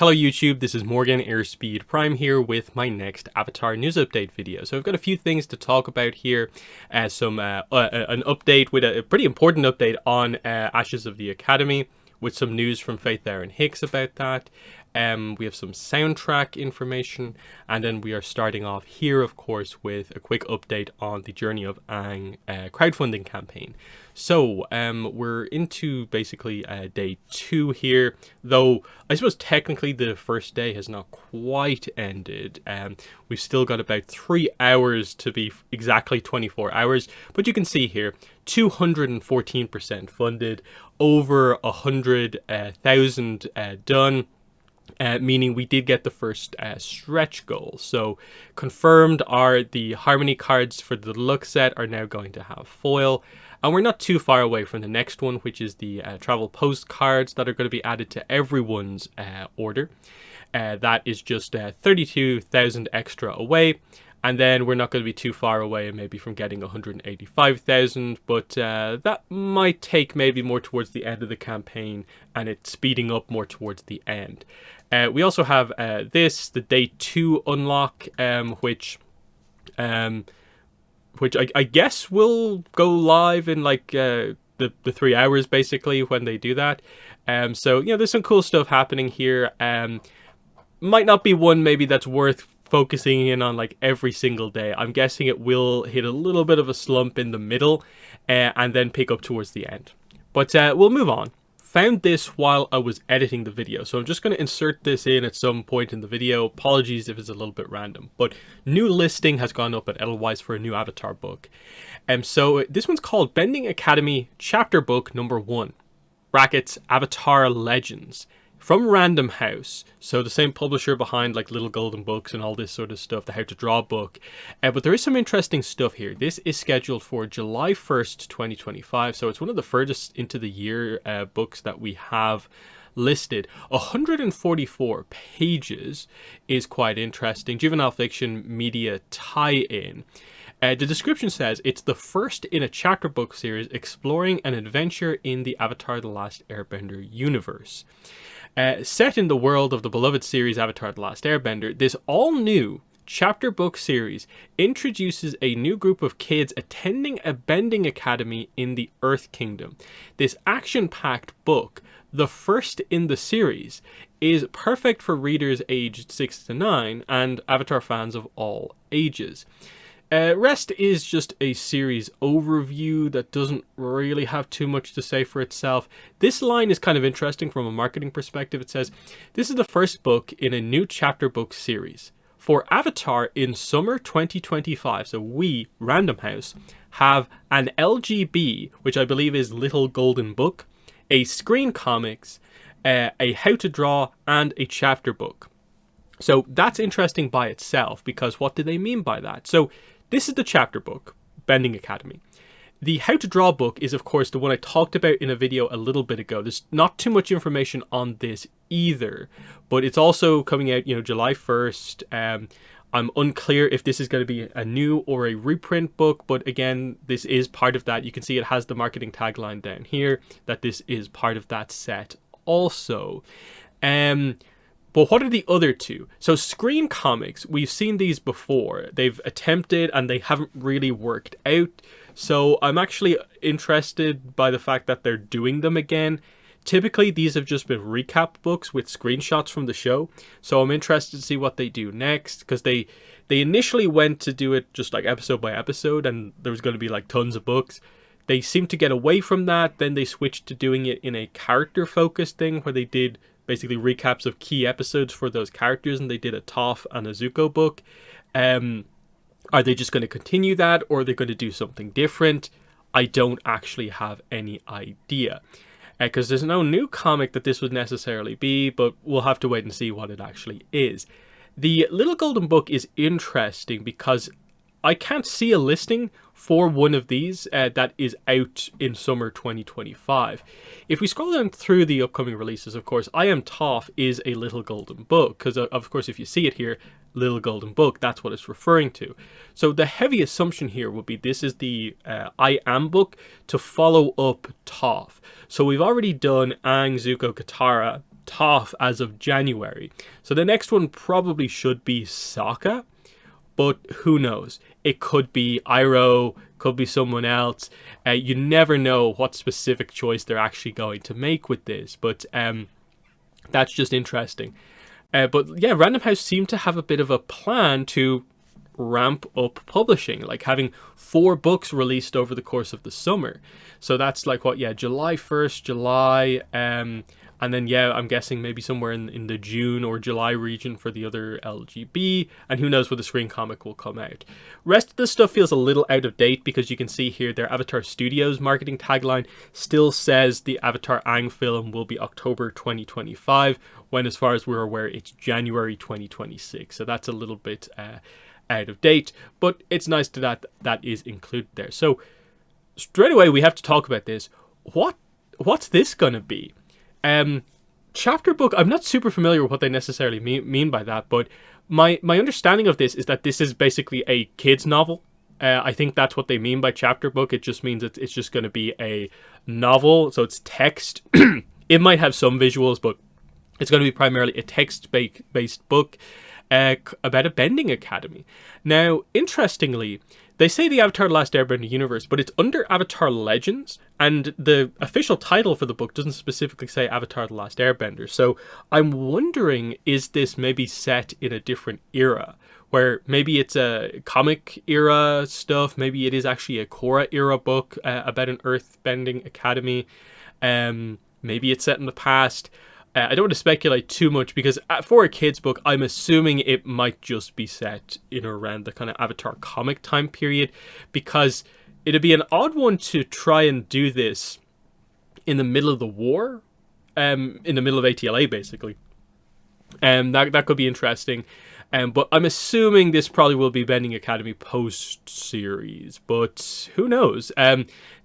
Hello YouTube, this is Morgan Airspeed Prime here with my next Avatar news update video. So I've got a few things to talk about here, an update with a pretty important update on Ashes of the Academy, with some news from Faith Aaron Hicks about that. We have some soundtrack information, and then we are starting off here, of course, with a quick update on the Journey of Aang crowdfunding campaign. So we're into basically day 2 here, though I suppose technically the first day has not quite ended. We've still got about 3 hours to be exactly 24 hours, but you can see here 214% funded, over 100,000 done. Meaning we did get the first stretch goal. So confirmed are the Harmony cards for the deluxe set are now going to have foil. And we're not too far away from the next one, which is the travel postcards that are going to be added to everyone's order. That is just 32,000 extra away. And then we're not going to be too far away maybe from getting 185,000, but that might take maybe more towards the end of the campaign, and it's speeding up more towards the end. We also have the day 2 unlock, which I guess will go live in like the 3 hours basically when they do that. So, you know, there's some cool stuff happening here. Might not be one maybe that's worth focusing in on like every single day. I'm guessing it will hit a little bit of a slump in the middle and then pick up towards the end. But we'll move on. Found this while I was editing the video, so I'm just going to insert this in at some point in the video. Apologies if it's a little bit random, but new listing has gone up at Edelweiss for a new Avatar book. So this one's called Bending Academy Chapter Book Number 1, brackets Avatar Legends, from Random House, so the same publisher behind like Little Golden Books and all this sort of stuff, the How to Draw book. But there is some interesting stuff here. This is scheduled for July 1st, 2025, so it's one of the furthest into the year books that we have listed. 144 pages is quite interesting. Juvenile fiction media tie-in. The description says it's the first in a chapter book series exploring an adventure in the Avatar: The Last Airbender universe. Set in the world of the beloved series Avatar: The Last Airbender, this all-new chapter book series introduces a new group of kids attending a bending academy in the Earth Kingdom. This action-packed book, the first in the series, is perfect for readers aged 6 to 9 and Avatar fans of all ages. Rest is just a series overview that doesn't really have too much to say for itself. This line is kind of interesting from a marketing perspective. It says, this is the first book in a new chapter book series. For Avatar in summer 2025, so we, Random House, have an LGB, which I believe is Little Golden Book, a screen comics, a How to Draw, and a chapter book. So that's interesting by itself, because what do they mean by that? So this is the chapter book, Bending Academy. The How to Draw book is, of course, the one I talked about in a video a little bit ago. There's not too much information on this either, but it's also coming out, July 1st. I'm unclear if this is going to be a new or a reprint book, but again, this is part of that. You can see it has the marketing tagline down here, that this is part of that set also. But what are the other two? So screen comics, we've seen these before. They've attempted and they haven't really worked out. So I'm actually interested by the fact that they're doing them again. Typically, these have just been recap books with screenshots from the show. So I'm interested to see what they do next, because they initially went to do it just like episode by episode, and there was going to be like tons of books. They seemed to get away from that. Then they switched to doing it in a character-focused thing where they did basically recaps of key episodes for those characters, and they did a Toph and a Zuko book. Are they just going to continue that, or are they going to do something different? I don't actually have any idea, because there's no new comic that this would necessarily be, but we'll have to wait and see what it actually is. The Little Golden Book is interesting because I can't see a listing for one of these that is out in summer 2025. If we scroll down through the upcoming releases, of course, I Am Toph is a Little Golden Book, because of course if you see it here, Little Golden Book, that's what it's referring to. So the heavy assumption here would be this is the I Am book to follow up Toph. So we've already done Aang, Zuko, Katara, Toph as of January. So the next one probably should be Sokka, but who knows? It could be Iroh, could be someone else. You never know what specific choice they're actually going to make with this, but that's just interesting. But yeah, Random House seemed to have a bit of a plan to ramp up publishing, like having 4 books released over the course of the summer. So that's like what, yeah, July 1st, July, and then, yeah, I'm guessing maybe somewhere in the June or July region for the other LGB, and who knows when the Screen Comic will come out. Rest of the stuff feels a little out of date because you can see here their Avatar Studios marketing tagline still says the Avatar Aang film will be October 2025, when as far as we're aware it's January 2026. So that's a little bit out of date, but it's nice that is included there. So straight away we have to talk about this. What's this gonna be? Chapter book, I'm not super familiar with what they necessarily mean by that, but my understanding of this is that this is basically a kid's novel. I think that's what they mean by chapter book. It just means it's just going to be a novel, so it's text. It might have some visuals, but it's going to be primarily a text-based book about a bending academy. Now, interestingly, they say the Avatar The Last Airbender universe, but it's under Avatar Legends, and the official title for the book doesn't specifically say Avatar The Last Airbender. So I'm wondering, is this maybe set in a different era, where maybe it's a comic era stuff, maybe it is actually a Korra era book about an earthbending academy, maybe it's set in the past. I don't want to speculate too much because for a kid's book, I'm assuming it might just be set in around the kind of Avatar comic time period, because it'd be an odd one to try and do this in the middle of the war, in the middle of ATLA basically. That could be interesting. But I'm assuming this probably will be Bending Academy post-series, but who knows?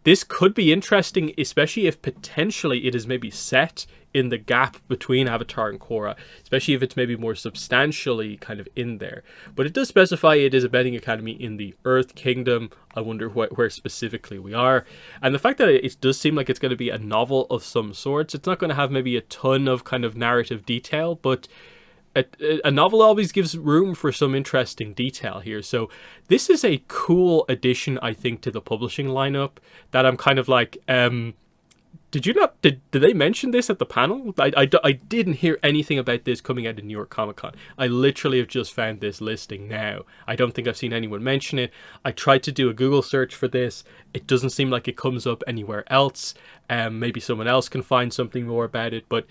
This could be interesting, especially if potentially it is maybe set in the gap between Avatar and Korra, especially if it's maybe more substantially kind of in there. But it does specify it is a Bending Academy in the Earth Kingdom. I wonder where specifically we are. And the fact that it does seem like it's going to be a novel of some sorts, it's not going to have maybe a ton of kind of narrative detail, but a novel always gives room for some interesting detail here. So this is a cool addition, I think, to the publishing lineup that I'm kind of like, did they mention this at the panel? I didn't hear anything about this coming out of New York Comic Con. I literally have just found this listing now. I don't think I've seen anyone mention it. I tried to do a Google search for this. It doesn't seem like it comes up anywhere else. Maybe someone else can find something more about it, but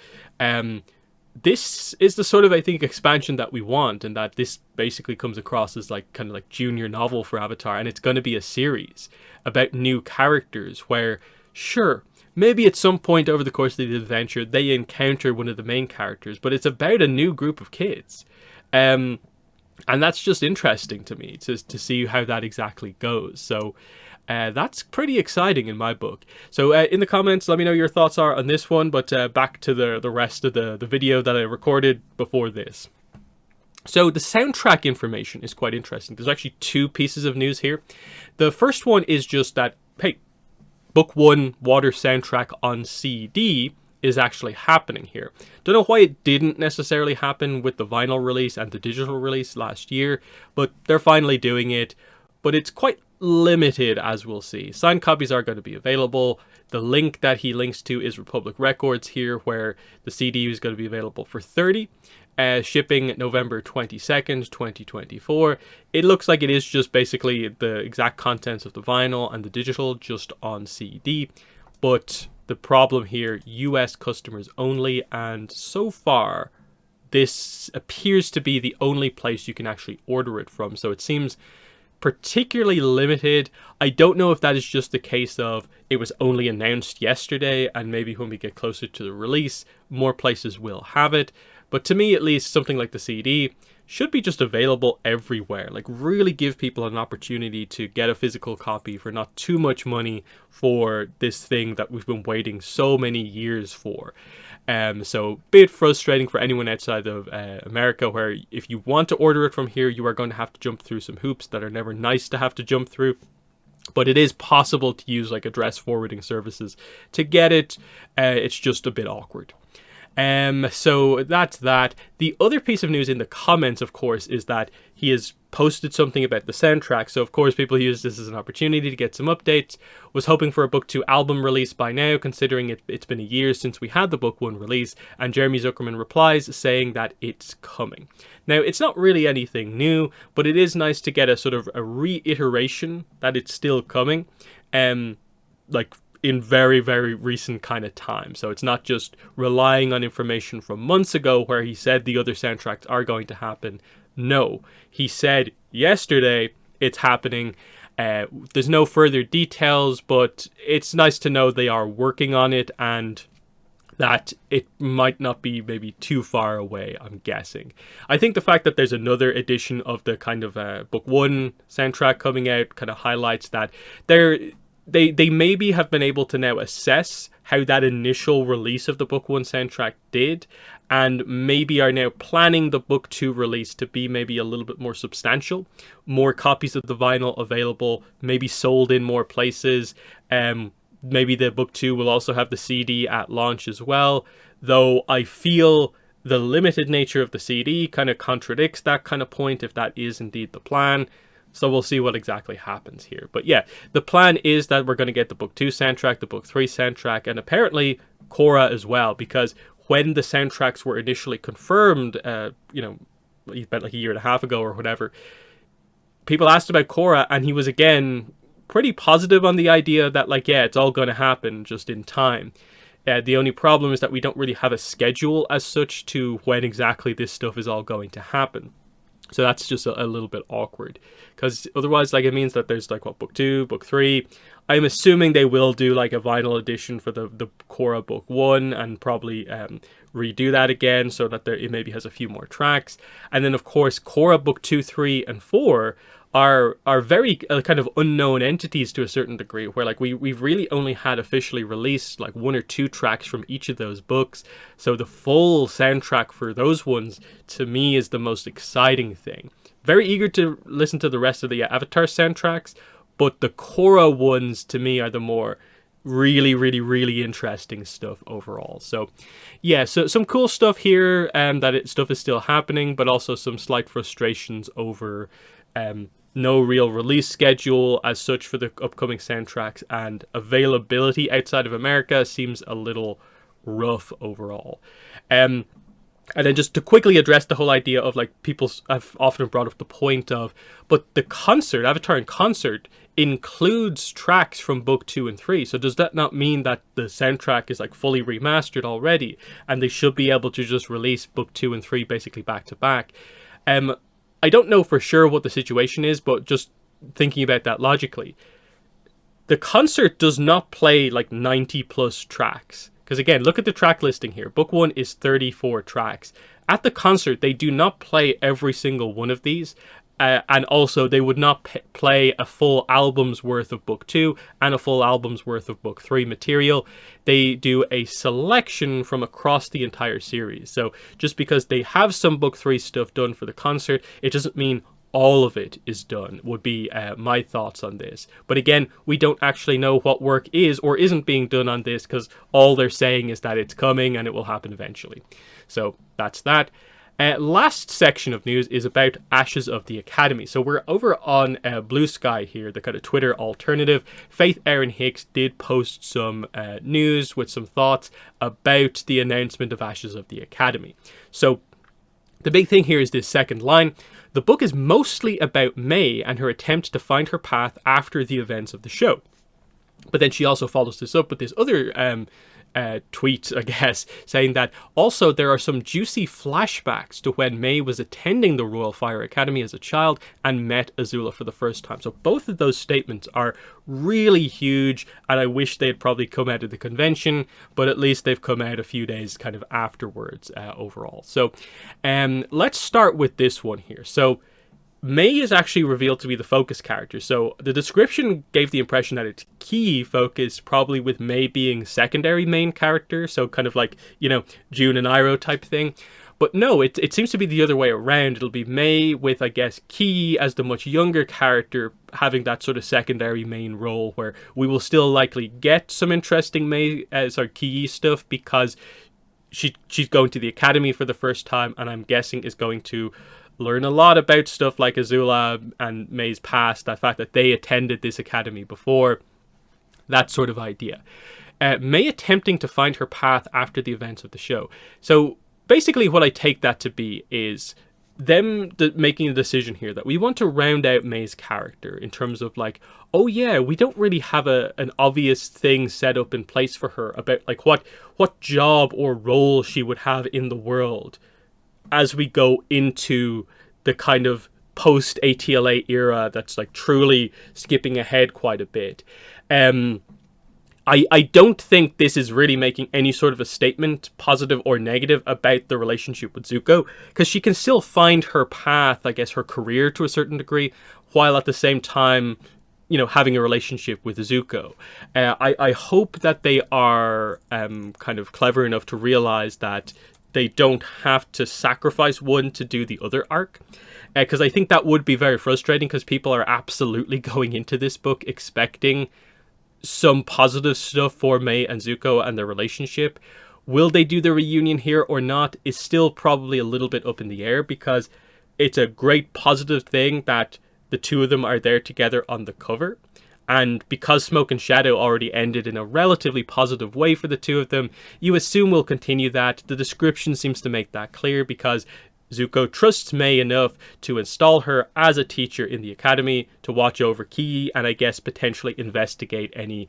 this is the sort of, I think, expansion that we want, and that this basically comes across as like kind of like junior novel for Avatar, and it's going to be a series about new characters where, sure, maybe at some point over the course of the adventure they encounter one of the main characters, but it's about a new group of kids. And that's just interesting to me to see how that exactly goes. So that's pretty exciting in my book. So in the comments, let me know your thoughts are on this one, but back to the rest of the video that I recorded before this. So the soundtrack information is quite interesting. There's actually 2 pieces of news here. The first one is just that, hey, Book 1 Water soundtrack on CD is actually happening here. Don't know why it didn't necessarily happen with the vinyl release and the digital release last year, but they're finally doing it. But it's quite limited, as we'll see. Signed copies are going to be available. The link that he links to is Republic Records here, where the CD is going to be available for $30. Shipping November 22nd, 2024. It looks like it is just basically the exact contents of the vinyl and the digital just on CD. But the problem here, US customers only, and so far this appears to be the only place you can actually order it from. So it seems particularly limited. I don't know if that is just the case of it was only announced yesterday, and maybe when we get closer to the release, more places will have it. But to me, at least, something like the CD should be just available everywhere. Like, really give people an opportunity to get a physical copy for not too much money for this thing that we've been waiting so many years for. So a bit frustrating for anyone outside of America, where if you want to order it from here, you are going to have to jump through some hoops that are never nice to have to jump through. But it is possible to use like address forwarding services to get it. It's just a bit awkward. So that's that. The other piece of news in the comments, of course, is that he has posted something about the soundtrack. So, of course, people use this as an opportunity to get some updates. Was hoping for a Book 2 album release by now, considering it's been a year since we had the Book 1 release. And Jeremy Zuckerman replies saying that it's coming. Now, it's not really anything new, but it is nice to get a sort of a reiteration that it's still coming. Like, in very, very recent kind of time. So it's not just relying on information from months ago where he said the other soundtracks are going to happen. No, he said yesterday it's happening. There's no further details, but it's nice to know they are working on it and that it might not be maybe too far away, I'm guessing. I think the fact that there's another edition of the kind of Book 1 soundtrack coming out kind of highlights that they maybe have been able to now assess how that initial release of the Book 1 soundtrack did, and maybe are now planning the Book 2 release to be maybe a little bit more substantial, more copies of the vinyl available, maybe sold in more places. Maybe the Book 2 will also have the CD at launch as well, though I feel the limited nature of the CD kind of contradicts that kind of point if that is indeed the plan. So we'll see what exactly happens here. But yeah, the plan is that we're going to get the Book 2 soundtrack, the Book 3 soundtrack, and apparently Korra as well, because when the soundtracks were initially confirmed, about like a year and a half ago or whatever, people asked about Korra, and he was again pretty positive on the idea that, like, yeah, it's all going to happen just in time. The only problem is that we don't really have a schedule as such to when exactly this stuff is all going to happen. So that's just a little bit awkward, because otherwise, like, it means that there's like Book 2, Book 3. I'm assuming they will do like a vinyl edition for the Korra Book 1 and probably redo that again so that it maybe has a few more tracks. And then of course Korra Book 2, 3, and 4 are very kind of unknown entities to a certain degree, where like we've really only had officially released like 1 or 2 tracks from each of those books. So the full soundtrack for those ones to me is the most exciting thing. Very eager to listen to the rest of the Avatar soundtracks, but the Korra ones to me are the more really, really, really interesting stuff overall. So yeah, so some cool stuff here, stuff is still happening, but also some slight frustrations over no real release schedule as such for the upcoming soundtracks, and availability outside of America seems a little rough overall. And then just to quickly address the whole idea of, like, people have often brought up the point of, but the concert, Avatar in Concert, includes tracks from Book 2 and 3. So does that not mean that the soundtrack is like fully remastered already and they should be able to just release Book 2 and 3 basically back to back? I don't know for sure what the situation is, but just thinking about that logically, the concert does not play like 90 plus tracks. Because again, look at the track listing here. Book 1 is 34 tracks. At the concert, they do not play every single one of these. And also, they would not play a full album's worth of Book 2 and a full album's worth of Book 3 material. They do a selection from across the entire series. So just because they have some Book 3 stuff done for the concert, it doesn't mean all of it is done, would be my thoughts on this. But again, we don't actually know what work is or isn't being done on this, because all they're saying is that it's coming and it will happen eventually. So that's that. Last section of news is about Ashes of the Academy. So we're over on Blue Sky here, the kind of Twitter alternative. Faith Erin Hicks did post some news with some thoughts about the announcement of Ashes of the Academy. So the big thing here is this second line. The book is mostly about May and her attempt to find her path after the events of the show. But then she also follows this up with this other tweet, I guess, saying that also there are some juicy flashbacks to when May was attending the Royal Fire Academy as a child and met Azula for the first time. So both of those statements are really huge, and I wish they'd probably come out of the convention, but at least they've come out a few days kind of afterwards overall. So let's start with this one here. So May is actually revealed to be the focus character. So the description gave the impression that its key focus probably with May being secondary main character. So kind of like, June and Iroh type thing. But no, it seems to be the other way around. It'll be May with, I guess, Key as the much younger character having that sort of secondary main role, where we will still likely get some interesting Key stuff, because she's going to the academy for the first time, and I'm guessing is going to learn a lot about stuff like Azula and May's past, the fact that they attended this academy before, that sort of idea. May attempting to find her path after the events of the show. So basically what I take that to be is them making a decision here that we want to round out May's character in terms of like, oh yeah, we don't really have an obvious thing set up in place for her about like what job or role she would have in the world as we go into the kind of post ATLA era that's like truly skipping ahead quite a bit. I don't think this is really making any sort of a statement, positive or negative, about the relationship with Zuko, because she can still find her path, I guess, her career to a certain degree, while at the same time, you know, having a relationship with Zuko. I hope that they are kind of clever enough to realize that they don't have to sacrifice one to do the other arc, because I think that would be very frustrating, because people are absolutely going into this book expecting some positive stuff for May and Zuko and their relationship. Will they do the reunion here or not is still probably a little bit up in the air, because it's a great positive thing that the two of them are there together on the cover. And because Smoke and Shadow already ended in a relatively positive way for the two of them, you assume we'll continue that. The description seems to make that clear, because Zuko trusts May enough to install her as a teacher in the academy to watch over Ki, and I guess potentially investigate any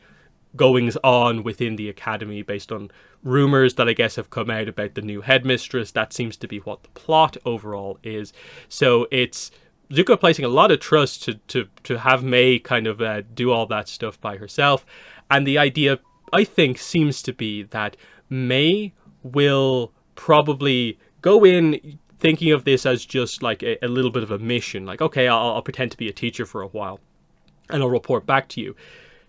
goings on within the academy based on rumors that I guess have come out about the new headmistress. That seems to be what the plot overall is. So it's Zuko placing a lot of trust to have May kind of do all that stuff by herself. And the idea, I think, seems to be that May will probably go in thinking of this as just like a little bit of a mission. Like, okay, I'll pretend to be a teacher for a while and I'll report back to you.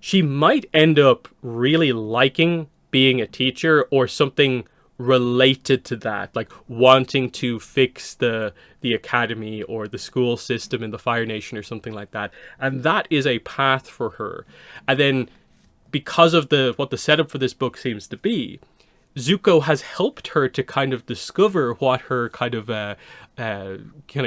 She might end up really liking being a teacher or something related to that, like wanting to fix the academy or the school system in the Fire Nation or something like that. And that is a path for her. And then because of what the setup for this book seems to be, Zuko has helped her to kind of discover what her kind of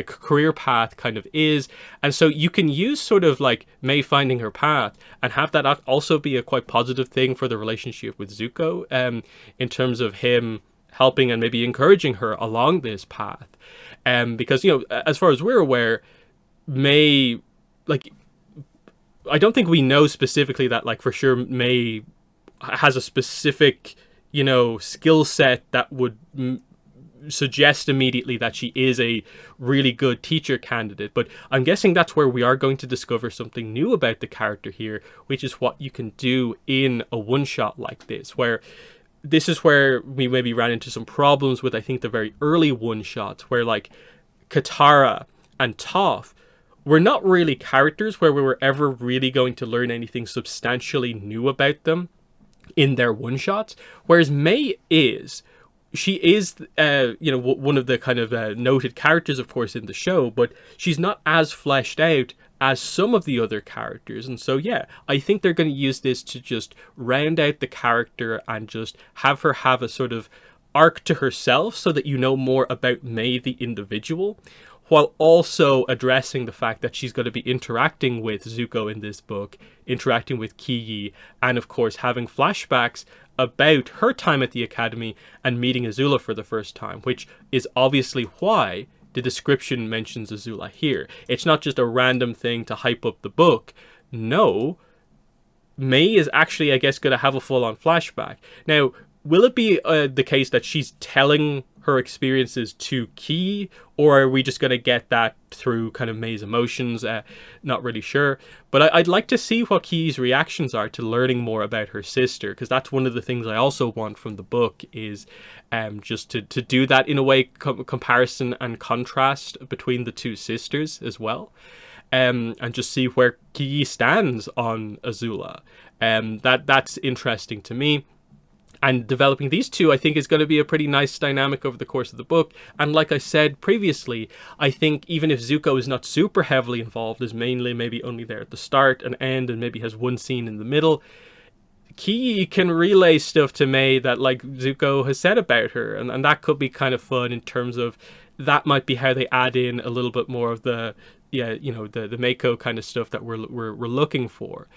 career path kind of is. And so you can use sort of like May finding her path and have that also be a quite positive thing for the relationship with Zuko, in terms of him helping and maybe encouraging her along this path. Because, you know, as far as we're aware, May, like, I don't think we know specifically that, like, for sure May has a specific, you know, skill set that would suggest immediately that she is a really good teacher candidate. But I'm guessing that's where we are going to discover something new about the character here, which is what you can do in a one-shot like this, where this is where we maybe ran into some problems with, I think, the very early one-shots, where like Katara and Toph were not really characters where we were ever really going to learn anything substantially new about them in their one-shots, whereas May is. She is, you know, one of the kind of noted characters, of course, in the show, but she's not as fleshed out as some of the other characters. And so, yeah, I think they're going to use this to just round out the character and just have her have a sort of arc to herself so that you know more about May, the individual, while also addressing the fact that she's going to be interacting with Zuko in this book, interacting with Ki, and of course having flashbacks about her time at the academy and meeting Azula for the first time, which is obviously why the description mentions Azula here. It's not just a random thing to hype up the book. No, May is actually, I guess, going to have a full-on flashback. Now, will it be the case that she's telling her experiences to Ki, or are we just going to get that through kind of May's emotions? Not really sure. But I'd like to see what Ki's reactions are to learning more about her sister, because that's one of the things I also want from the book, is just to do that in a way, comparison and contrast between the two sisters as well. And just see where Ki stands on Azula. That's interesting to me. And developing these two, I think, is going to be a pretty nice dynamic over the course of the book. And like I said previously, I think even if Zuko is not super heavily involved, is mainly maybe only there at the start and end, and maybe has one scene in the middle, Key can relay stuff to Mei that like Zuko has said about her, and that could be kind of fun in terms of that might be how they add in a little bit more of the the Mako kind of stuff that we're looking for.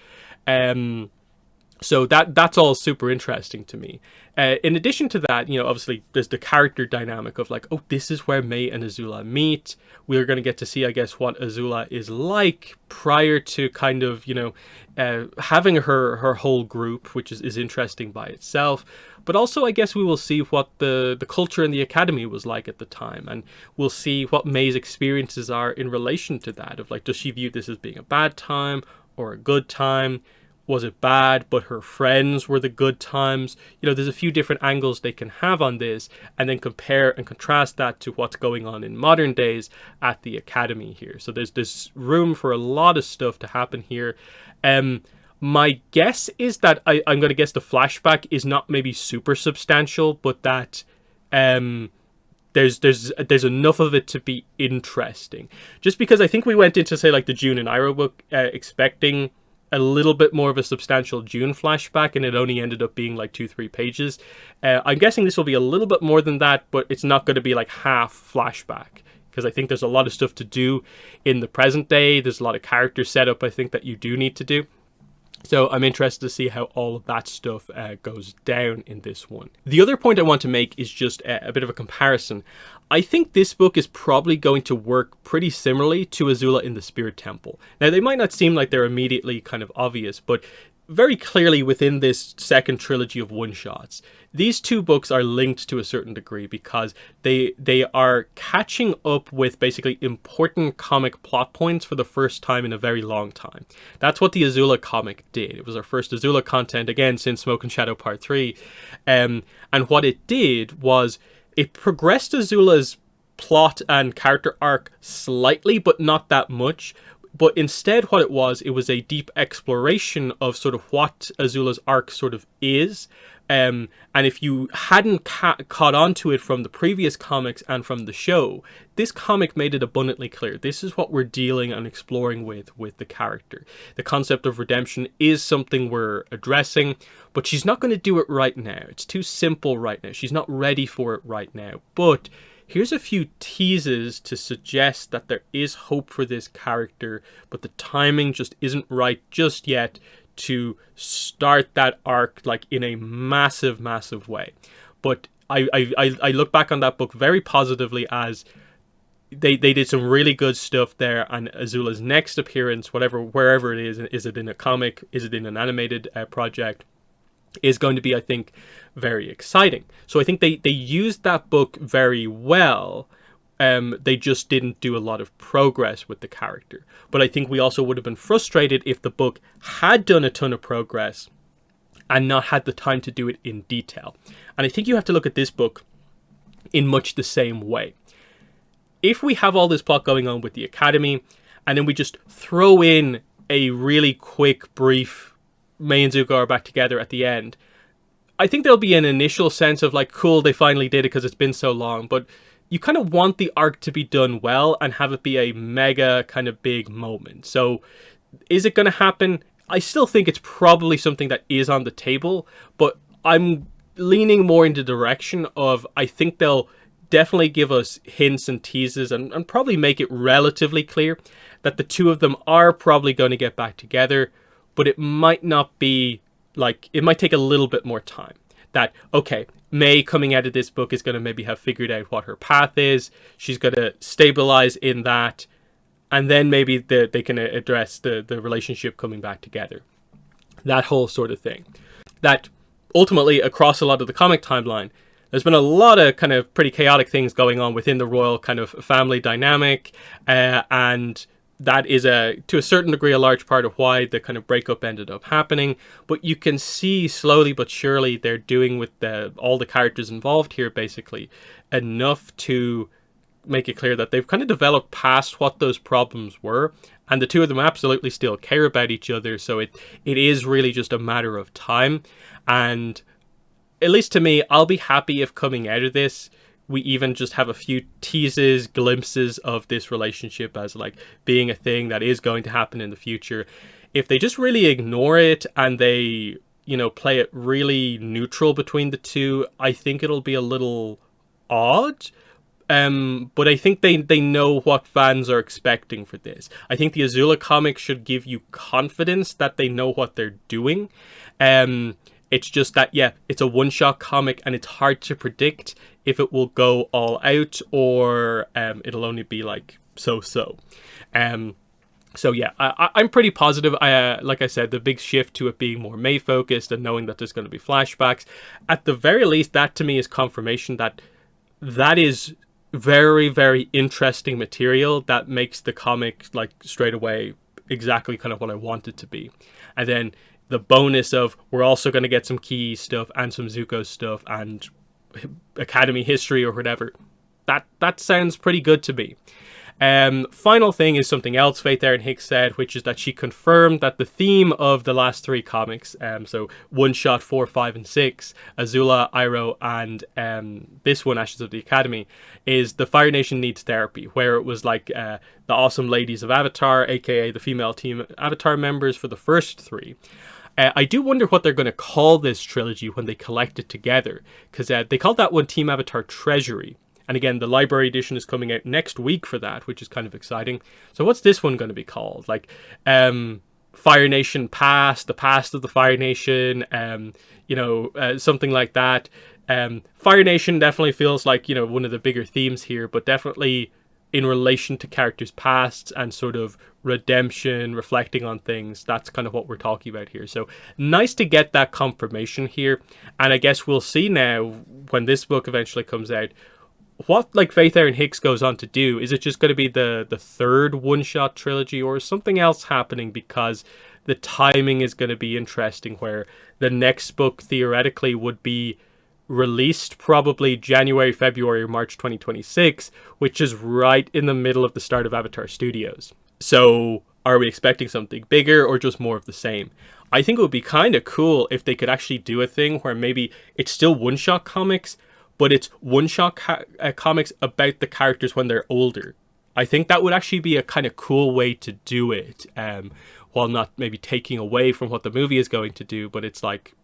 So that's all super interesting to me. In addition to that, obviously there's the character dynamic of like, oh, this is where Mei and Azula meet. We're going to get to see, I guess, what Azula is like prior to kind of, having her whole group, which is interesting by itself. But also, I guess we will see what the culture in the academy was like at the time. And we'll see what Mei's experiences are in relation to that. Of like, does she view this as being a bad time or a good time? Was it bad, but her friends were the good times? There's a few different angles they can have on this, and then compare and contrast that to what's going on in modern days at the academy here. So there's room for a lot of stuff to happen here. My guess is that I'm going to guess the flashback is not maybe super substantial, but that there's enough of it to be interesting. Just because I think we went into, say, like the June and Iroh book expecting a little bit more of a substantial June flashback, and it only ended up being like 2-3 pages. I'm guessing this will be a little bit more than that, but it's not going to be like half flashback, because I think there's a lot of stuff to do in the present day. There's a lot of character setup I think that you do need to do. So I'm interested to see how all of that stuff goes down in this one. The other point I want to make is just a bit of a comparison. I think this book is probably going to work pretty similarly to Azula in the Spirit Temple. Now, they might not seem like they're immediately kind of obvious, but very clearly within this second trilogy of one-shots, these two books are linked to a certain degree because they are catching up with basically important comic plot points for the first time in a very long time. That's what the Azula comic did. It was our first Azula content, again, since Smoke and Shadow Part 3. And what it did was it progressed Azula's plot and character arc slightly, but not that much. But instead what it was a deep exploration of sort of what Azula's arc sort of is. And if you hadn't caught on to it from the previous comics and from the show, this comic made it abundantly clear. This is what we're dealing and exploring with the character. The concept of redemption is something we're addressing, but she's not going to do it right now. It's too simple right now. She's not ready for it right now. But here's a few teases to suggest that there is hope for this character, but the timing just isn't right just yet to start that arc like in a massive, massive way. But I look back on that book very positively, as they did some really good stuff there, and Azula's next appearance, wherever it is it in a comic, is it in an animated project, is going to be, I think, very exciting. So I think they used that book very well. They just didn't do a lot of progress with the character. But I think we also would have been frustrated if the book had done a ton of progress and not had the time to do it in detail. And I think you have to look at this book in much the same way. If we have all this plot going on with the Academy, and then we just throw in a really quick, brief Mei and Zuko are back together at the end, I think there'll be an initial sense of like, cool, they finally did it because it's been so long. But you kind of want the arc to be done well and have it be a mega kind of big moment. So is it going to happen? I still think it's probably something that is on the table, but I'm leaning more in the direction of, I think they'll definitely give us hints and teases and probably make it relatively clear that the two of them are probably going to get back together, but it might not be like, it might take a little bit more time. That, okay, Mei coming out of this book is going to maybe have figured out what her path is. She's going to stabilize in that. And then maybe they can address the relationship coming back together. That whole sort of thing. That ultimately, across a lot of the comic timeline, there's been a lot of kind of pretty chaotic things going on within the royal kind of family dynamic. And that is to a certain degree a large part of why the kind of breakup ended up happening. But you can see slowly but surely they're doing with all the characters involved here basically enough to make it clear that they've kind of developed past what those problems were, and the two of them absolutely still care about each other. So it is really just a matter of time. And at least to me, I'll be happy if coming out of this we even just have a few teases, glimpses of this relationship as like being a thing that is going to happen in the future. If they just really ignore it and they you know, play it really neutral between the two, I think it'll be a little odd. But I think they know what fans are expecting for this. I think the Azula comic should give you confidence that they know what they're doing. It's just that, yeah, it's a one-shot comic and it's hard to predict if it will go all out or it'll only be like so-so. So yeah, I'm pretty positive. Like I said, the big shift to it being more May focused and knowing that there's going to be flashbacks, at the very least, that to me is confirmation that that is very, very interesting material that makes the comic like straight away exactly kind of what I want it to be. And then the bonus of we're also going to get some key stuff and some Zuko stuff and Academy history or whatever. That sounds pretty good to me. Final thing is something else Faith Erin Hicks said, which is that she confirmed that the theme of the last three comics, so One Shot 4, 5, and 6, Azula, Iroh, and this one, Ashes of the Academy, is the Fire Nation needs therapy, where it was like the awesome ladies of Avatar, aka the female team Avatar members for the first three. I do wonder what they're going to call this trilogy when they collect it together, because they called that one Team Avatar Treasury. And again, the library edition is coming out next week for that, which is kind of exciting. So what's this one going to be called? Like, Fire Nation Past, the past of the Fire Nation, something like that. Fire Nation definitely feels like, you know, one of the bigger themes here, but definitely in relation to characters' pasts and sort of redemption, reflecting on things. That's kind of what we're talking about here. So nice to get that confirmation here. And I guess we'll see now when this book eventually comes out, what like Faith Erin Hicks goes on to do. Is it just going to be the third one-shot trilogy, or is something else happening? Because the timing is going to be interesting, where the next book theoretically would be released probably January, February, or March 2026, which is right in the middle of the start of Avatar Studios. So are we expecting something bigger or just more of the same? I think it would be kind of cool if they could actually do a thing where maybe it's still one-shot comics, but it's one-shot comics about the characters when they're older. I think that would actually be a kind of cool way to do it, while not maybe taking away from what the movie is going to do, but it's like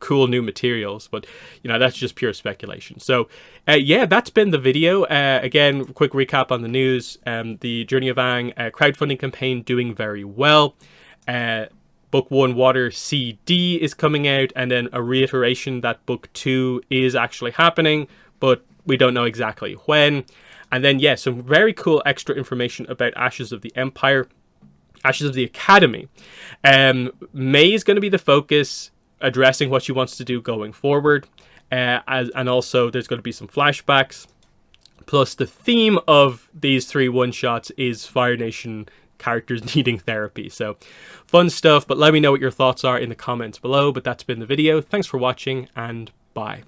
cool new materials. But, you know, that's just pure speculation. So, yeah, that's been the video. Again, quick recap on the news. The Journey of Aang crowdfunding campaign doing very well. Book 1 Water CD is coming out, and then a reiteration that Book 2 is actually happening, but we don't know exactly when. And then, yeah, some very cool extra information about Ashes of the Empire, Ashes of the Academy. May is going to be the focus, addressing what she wants to do going forward. And also there's going to be some flashbacks. Plus the theme of these three one-shots is Fire Nation characters needing therapy. So fun stuff, but let me know what your thoughts are in the comments below. But that's been the video. Thanks for watching, and bye.